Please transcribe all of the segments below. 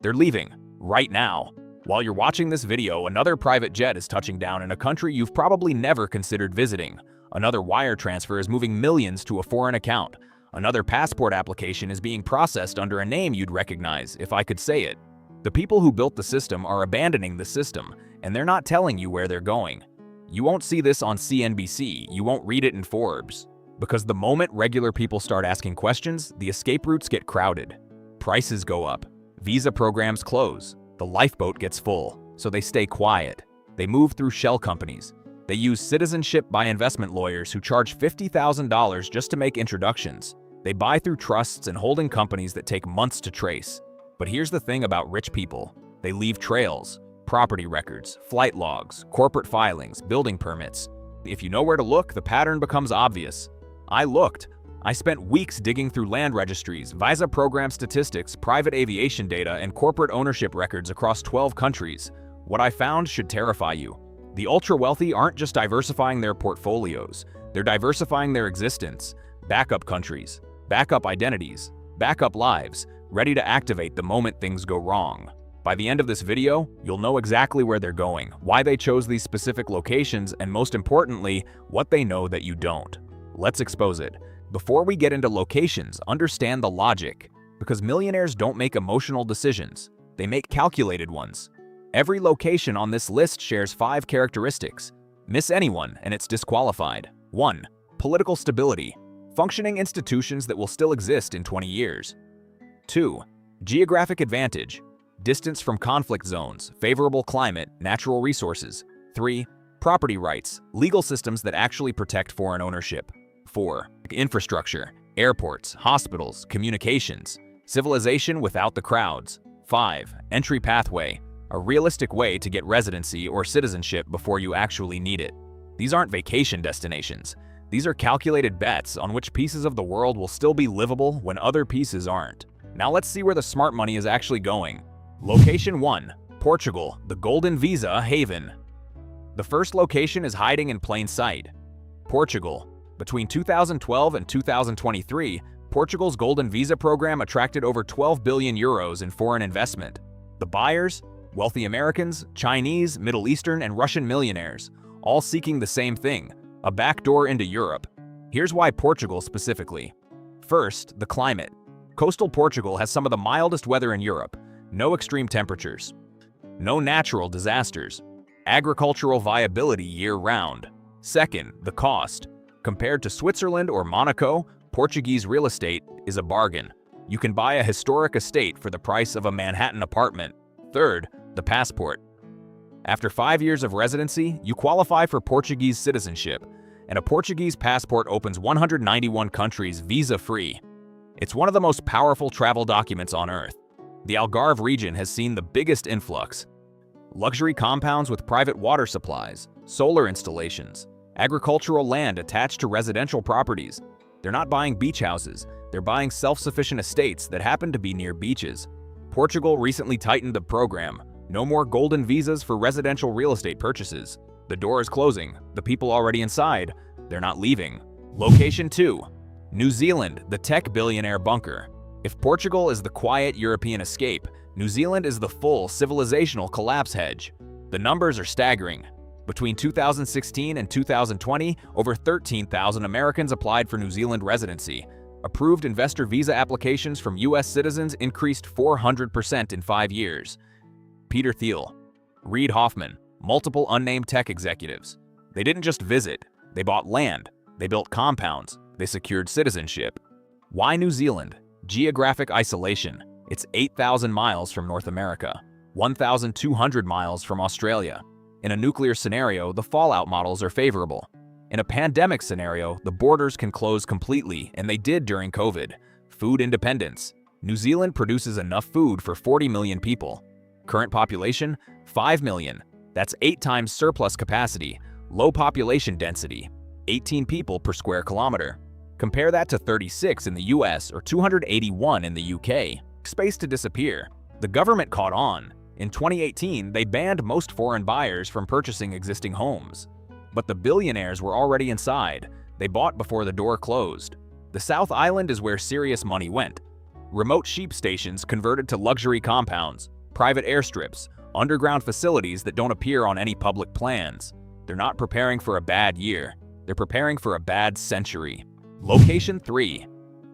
They're leaving, right now. While you're watching this video, another private jet is touching down in a country you've probably never considered visiting. Another wire transfer is moving millions to a foreign account. Another passport application is being processed under a name you'd recognize, if I could say it. The people who built the system are abandoning the system, and they're not telling you where they're going. You won't see this on CNBC, you won't read it in Forbes. Because the moment regular people start asking questions, the escape routes get crowded. Prices go up. Visa programs close. The lifeboat gets full, so they stay quiet. They move through shell companies. They use citizenship by investment lawyers who charge $50,000 just to make introductions. They buy through trusts and holding companies that take months to trace. But here's the thing about rich people. They leave trails, property records, flight logs, corporate filings, building permits. If you know where to look, the pattern becomes obvious. I looked. I spent weeks digging through land registries, visa program statistics, private aviation data, and corporate ownership records across 12 countries. What I found should terrify you. The ultra-wealthy aren't just diversifying their portfolios, they're diversifying their existence. Backup countries, backup identities, backup lives, ready to activate the moment things go wrong. By the end of this video, you'll know exactly where they're going, why they chose these specific locations, and most importantly, what they know that you don't. Let's expose it. Before we get into locations, understand the logic. Because millionaires don't make emotional decisions, they make calculated ones. Every location on this list shares 5 characteristics. Miss anyone and it's disqualified. 1. Political stability. Functioning institutions that will still exist in 20 years. 2. Geographic advantage. Distance from conflict zones, favorable climate, natural resources. 3. Property rights. Legal systems that actually protect foreign ownership. 4. Infrastructure. Airports, hospitals, communications. Civilization without the crowds. 5. Entry pathway. A realistic way to get residency or citizenship before you actually need it. These aren't vacation destinations. These are calculated bets on which pieces of the world will still be livable when other pieces aren't. Now let's see where the smart money is actually going. Location 1. Portugal, the Golden Visa Haven. The first location is hiding in plain sight. Portugal. Between 2012 and 2023, Portugal's Golden Visa program attracted over 12 billion euros in foreign investment. The buyers? Wealthy Americans, Chinese, Middle Eastern, and Russian millionaires, all seeking the same thing, a backdoor into Europe. Here's why Portugal specifically. First, the climate. Coastal Portugal has some of the mildest weather in Europe, no extreme temperatures, no natural disasters, agricultural viability year-round. Second, the cost. Compared to Switzerland or Monaco, Portuguese real estate is a bargain. You can buy a historic estate for the price of a Manhattan apartment. Third, the passport. After 5 years of residency, you qualify for Portuguese citizenship, and a Portuguese passport opens 191 countries visa-free. It's one of the most powerful travel documents on Earth. The Algarve region has seen the biggest influx. Luxury compounds with private water supplies, solar installations, agricultural land attached to residential properties. They're not buying beach houses, they're buying self-sufficient estates that happen to be near beaches. Portugal recently tightened the program. No more golden visas for residential real estate purchases. The door is closing. The people already inside, they're not leaving. Location 2. New Zealand, the tech billionaire bunker. If Portugal is the quiet European escape, New Zealand is the full civilizational collapse hedge. The numbers are staggering. Between 2016 and 2020, over 13,000 Americans applied for New Zealand residency. Approved investor visa applications from U.S. citizens increased 400% in 5 years. Peter Thiel, Reid Hoffman, multiple unnamed tech executives. They didn't just visit, they bought land, they built compounds, they secured citizenship. Why New Zealand? Geographic isolation. It's 8,000 miles from North America, 1,200 miles from Australia. In a nuclear scenario, the fallout models are favorable. In a pandemic scenario, the borders can close completely, and they did during COVID. Food independence. New Zealand produces enough food for 40 million people. Current population, 5 million. That's 8 times surplus capacity. Low population density, 18 people per square kilometer. Compare that to 36 in the US or 281 in the UK. Space to disappear. The government caught on. In 2018, they banned most foreign buyers from purchasing existing homes. But the billionaires were already inside. They bought before the door closed. The South Island is where serious money went. Remote sheep stations converted to luxury compounds, private airstrips, underground facilities that don't appear on any public plans. They're not preparing for a bad year. They're preparing for a bad century. Location 3.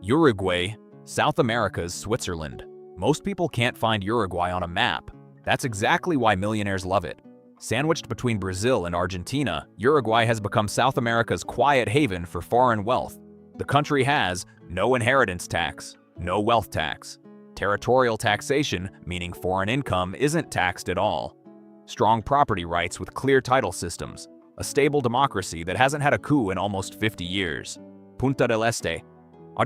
Uruguay, South America's Switzerland. Most people can't find Uruguay on a map. That's exactly why millionaires love it. Sandwiched between Brazil and Argentina, Uruguay has become South America's quiet haven for foreign wealth. The country has no inheritance tax, no wealth tax. Territorial taxation, meaning foreign income, isn't taxed at all. Strong property rights with clear title systems. A stable democracy that hasn't had a coup in almost 50 years. Punta del Este,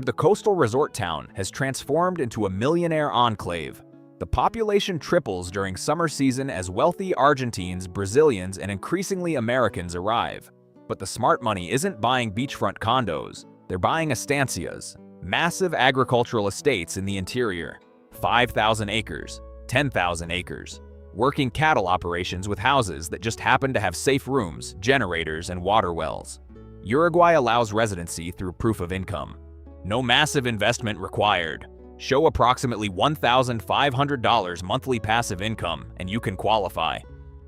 the coastal resort town, has transformed into a millionaire enclave. The population triples during summer season as wealthy Argentines, Brazilians, and increasingly Americans arrive. But the smart money isn't buying beachfront condos. They're buying estancias, massive agricultural estates in the interior. 5,000 acres, 10,000 acres. Working cattle operations with houses that just happen to have safe rooms, generators, and water wells. Uruguay allows residency through proof of income. No massive investment required. Show approximately $1,500 monthly passive income and you can qualify.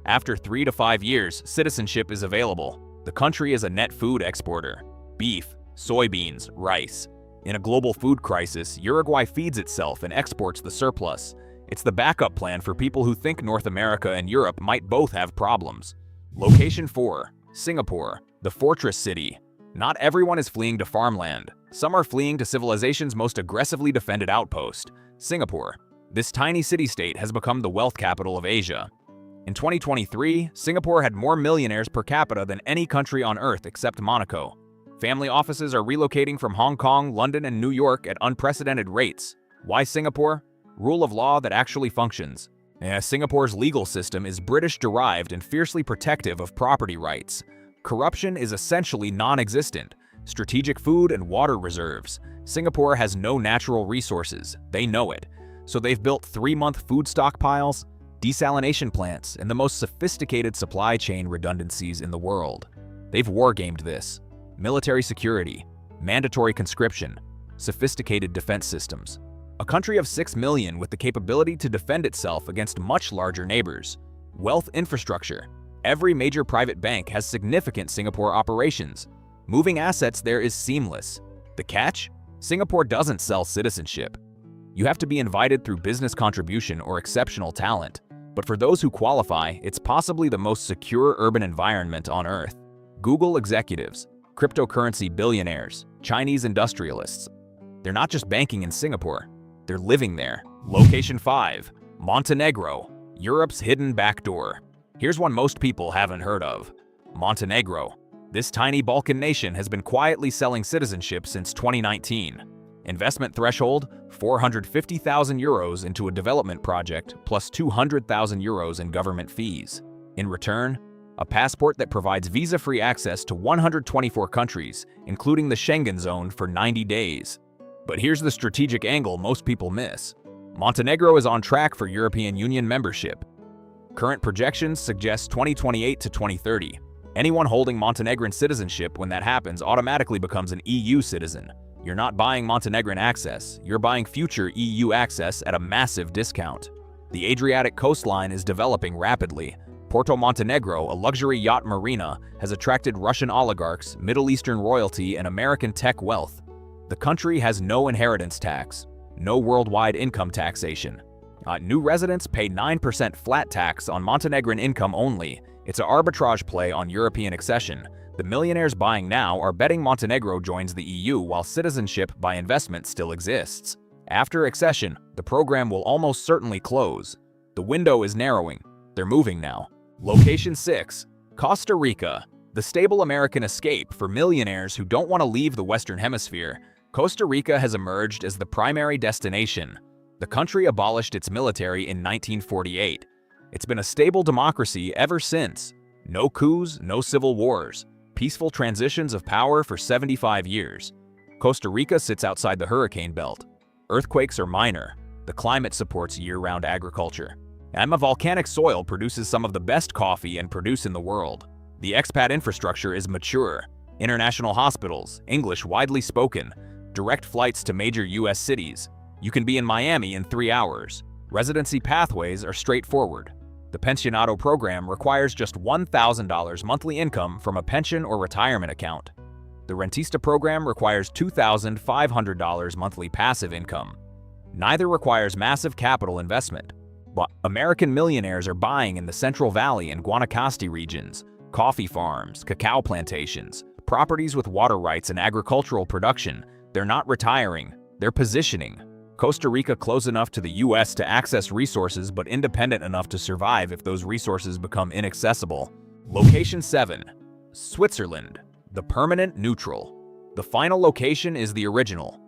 After 3 to 5 years, citizenship is available. The country is a net food exporter. Beef, soybeans, rice. In a global food crisis, Uruguay feeds itself and exports the surplus. It's the backup plan for people who think North America and Europe might both have problems. Location 4. Singapore, the fortress city. Not everyone is fleeing to farmland. Some are fleeing to civilization's most aggressively defended outpost, Singapore. This tiny city-state has become the wealth capital of Asia. In 2023, Singapore had more millionaires per capita than any country on Earth except Monaco. Family offices are relocating from Hong Kong, London, and New York at unprecedented rates. Why Singapore? Rule of law that actually functions. Singapore's legal system is British-derived and fiercely protective of property rights. Corruption is essentially non-existent. Strategic food and water reserves. Singapore has no natural resources. They know it. So they've built 3-month food stockpiles, desalination plants, and the most sophisticated supply chain redundancies in the world. They've wargamed this. Military security, mandatory conscription, sophisticated defense systems. A country of 6 million with the capability to defend itself against much larger neighbors. Wealth infrastructure. Every major private bank has significant Singapore operations. Moving assets there is seamless. The catch? Singapore doesn't sell citizenship. You have to be invited through business contribution or exceptional talent. But for those who qualify, it's possibly the most secure urban environment on Earth. Google executives, cryptocurrency billionaires, Chinese industrialists. They're not just banking in Singapore. They're living there. Location 5. Montenegro, Europe's hidden backdoor. Here's one most people haven't heard of. Montenegro. This tiny Balkan nation has been quietly selling citizenship since 2019. Investment threshold, 450,000 euros into a development project plus 200,000 euros in government fees. In return, a passport that provides visa-free access to 124 countries, including the Schengen zone for 90 days. But here's the strategic angle most people miss. Montenegro is on track for European Union membership. Current projections suggest 2028 to 2030. Anyone holding Montenegrin citizenship when that happens automatically becomes an EU citizen. You're not buying Montenegrin access, you're buying future EU access at a massive discount. The Adriatic coastline is developing rapidly. Porto Montenegro, a luxury yacht marina, has attracted Russian oligarchs, Middle Eastern royalty, and American tech wealth. The country has no inheritance tax, no worldwide income taxation. New residents pay 9% flat tax on Montenegrin income only. It's an arbitrage play on European accession. The millionaires buying now are betting Montenegro joins the EU while citizenship by investment still exists. After accession, the program will almost certainly close. The window is narrowing. They're moving now. Location 6. Costa Rica, the stable American escape for millionaires who don't want to leave the Western Hemisphere. Costa Rica has emerged as the primary destination. The country abolished its military in 1948. It's been a stable democracy ever since. No coups, no civil wars. Peaceful transitions of power for 75 years. Costa Rica sits outside the hurricane belt. Earthquakes are minor. The climate supports year-round agriculture. And the volcanic soil produces some of the best coffee and produce in the world. The expat infrastructure is mature. International hospitals, English widely spoken, direct flights to major US cities. You can be in Miami in 3 hours. Residency pathways are straightforward. The Pensionado program requires just $1,000 monthly income from a pension or retirement account. The Rentista program requires $2,500 monthly passive income. Neither requires massive capital investment. But American millionaires are buying in the Central Valley and Guanacaste regions, coffee farms, cacao plantations, properties with water rights and agricultural production. They're not retiring, they're positioning. Costa Rica close enough to the US to access resources but independent enough to survive if those resources become inaccessible. Location 7. Switzerland, the permanent neutral. The final location is the original,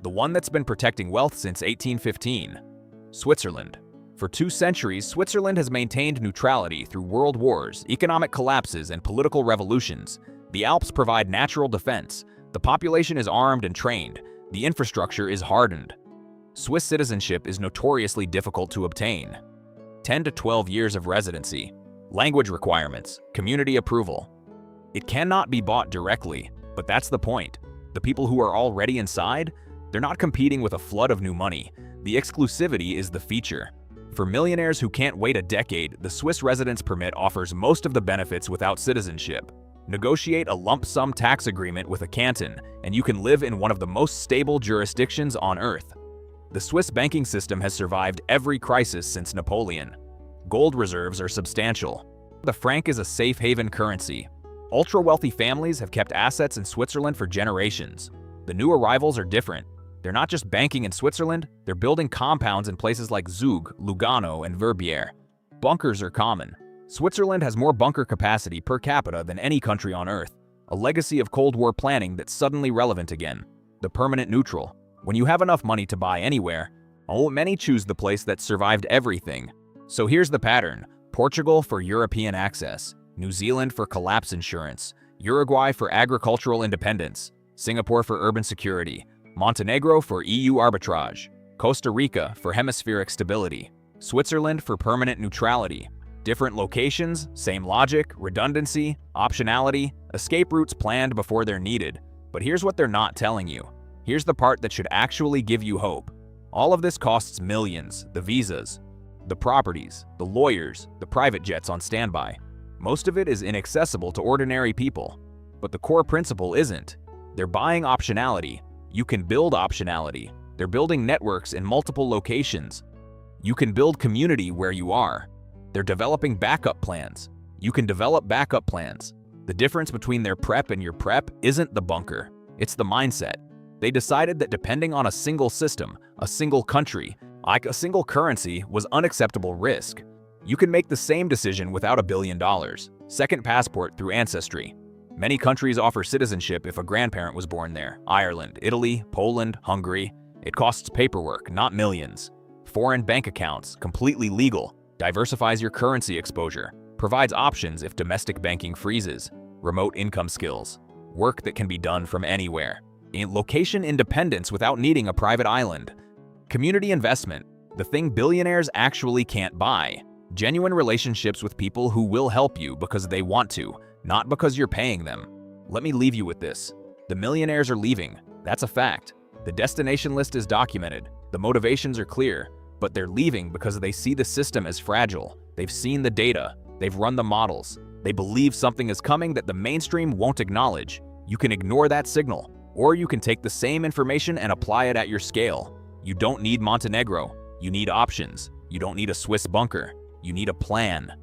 the one that's been protecting wealth since 1815. Switzerland. For 2 centuries, Switzerland has maintained neutrality through world wars, economic collapses, and political revolutions. The Alps provide natural defense. The population is armed and trained. The infrastructure is hardened. Swiss citizenship is notoriously difficult to obtain. 10 to 12 years of residency. Language requirements. Community approval. It cannot be bought directly, but that's the point. The people who are already inside, they're not competing with a flood of new money. The exclusivity is the feature. For millionaires who can't wait a decade, the Swiss residence permit offers most of the benefits without citizenship. Negotiate a lump sum tax agreement with a canton, and you can live in one of the most stable jurisdictions on earth. The Swiss banking system has survived every crisis since Napoleon. Gold reserves are substantial. The franc is a safe haven currency. Ultra-wealthy families have kept assets in Switzerland for generations. The new arrivals are different. They're not just banking in Switzerland, they're building compounds in places like Zug, Lugano, and Verbier. Bunkers are common. Switzerland has more bunker capacity per capita than any country on Earth, a legacy of Cold War planning that's suddenly relevant again. The permanent neutral. When you have enough money to buy anywhere, many choose the place that survived everything. So here's the pattern. Portugal for European access, New Zealand for collapse insurance, Uruguay for agricultural independence, Singapore for urban security, Montenegro for EU arbitrage, Costa Rica for hemispheric stability, Switzerland for permanent neutrality. Different locations, same logic, redundancy, optionality, escape routes planned before they're needed. But here's what they're not telling you. Here's the part that should actually give you hope. All of this costs millions: the visas, the properties, the lawyers, the private jets on standby. Most of it is inaccessible to ordinary people. But the core principle isn't. They're buying optionality. You can build optionality. They're building networks in multiple locations. You can build community where you are. They're developing backup plans. You can develop backup plans. The difference between their prep and your prep isn't the bunker. It's the mindset. They decided that depending on a single system, a single country, like a single currency, was unacceptable risk. You can make the same decision without $1 billion. Second passport through ancestry. Many countries offer citizenship if a grandparent was born there. Ireland, Italy, Poland, Hungary. It costs paperwork, not millions. Foreign bank accounts, completely legal. Diversifies your currency exposure. Provides options if domestic banking freezes. Remote income skills. Work that can be done from anywhere. Location independence without needing a private island. Community investment. The thing billionaires actually can't buy. Genuine relationships with people who will help you because they want to, not because you're paying them. Let me leave you with this. The millionaires are leaving. That's a fact. The destination list is documented. The motivations are clear. But they're leaving because they see the system as fragile. They've seen the data. They've run the models. They believe something is coming that the mainstream won't acknowledge. You can ignore that signal, or you can take the same information and apply it at your scale. You don't need Montenegro. You need options. You don't need a Swiss bunker. You need a plan.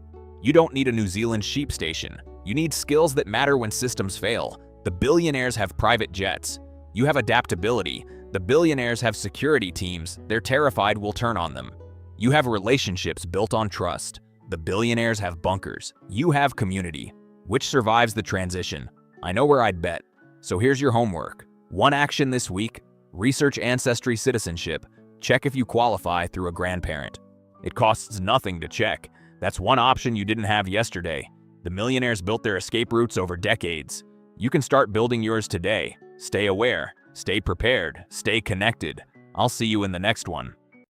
You don't need a New Zealand sheep station. You need skills that matter when systems fail. The billionaires have private jets. You have adaptability. The billionaires have security teams. They're terrified we'll turn on them. You have relationships built on trust. The billionaires have bunkers. You have community. Which survives the transition? I know where I'd bet. So here's your homework. One action this week: research ancestry citizenship. Check if you qualify through a grandparent. It costs nothing to check. That's one option you didn't have yesterday. The millionaires built their escape routes over decades. You can start building yours today. Stay aware, stay prepared, stay connected. I'll see you in the next one.